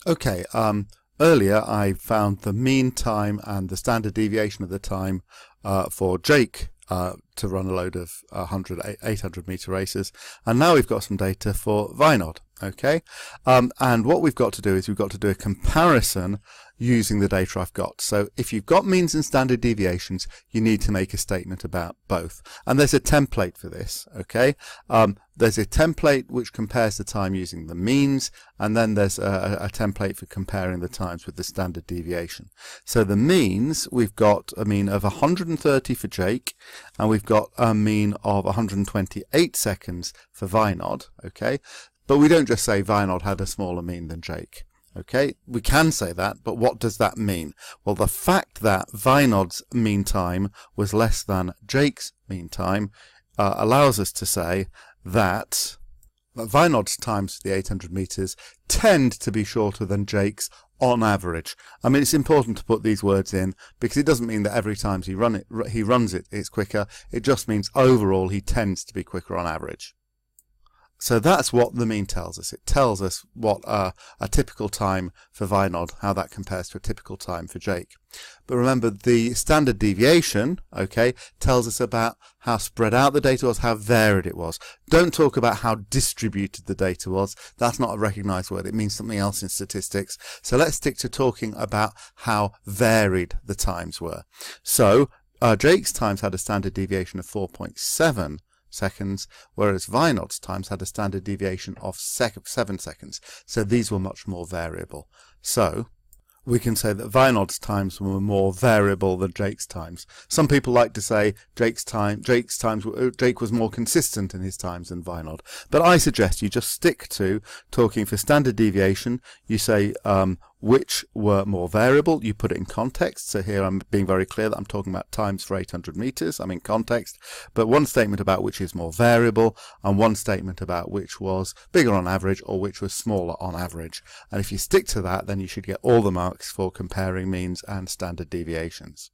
Okay, earlier I found the mean time and the standard deviation of the time for Jake to run a load of 800 meter races, and now we've got some data for Vinod. Okay, and what we've got to do is we've got to do a comparison using the data I've got. So if you've got means and standard deviations, you need to make a statement about both, and there's a template for this. Okay, there's a template which compares the time using the means, and then there's a template for comparing the times with the standard deviation. So the means, we've got a mean of 130 for Jake, and we've got a mean of 128 seconds for Vinod. Okay, but we don't just say Vinod had a smaller mean than Jake. Okay, we can say that, but what does that mean? Well, the fact that Vinod's mean time was less than Jake's mean time allows us to say that Vinod's times for the 800 meters tend to be shorter than Jake's on average. I mean, it's important to put these words in because it doesn't mean that every time he runs it, it's quicker. It just means overall he tends to be quicker on average. So that's what the mean tells us. It tells us what a typical time for Vinod, how that compares to a typical time for Jake. But remember, the standard deviation, okay, tells us about how spread out the data was, how varied it was. Don't talk about how distributed the data was. That's not a recognized word. It means something else in statistics. So let's stick to talking about how varied the times were. So Jake's times had a standard deviation of 4.7 seconds, whereas Vinod's times had a standard deviation of 7 seconds. So these were much more variable. So we can say that Vinod's times were more variable than Jake's times. Some people like to say Jake was more consistent in his times than Vinod. But I suggest you just stick to talking for standard deviation. You say which were more variable. You put it in context. So here I'm being very clear that I'm talking about times for 800 meters. I'm in context. But one statement about which is more variable and one statement about which was bigger on average or which was smaller on average. And if you stick to that, then you should get all the marks for comparing means and standard deviations.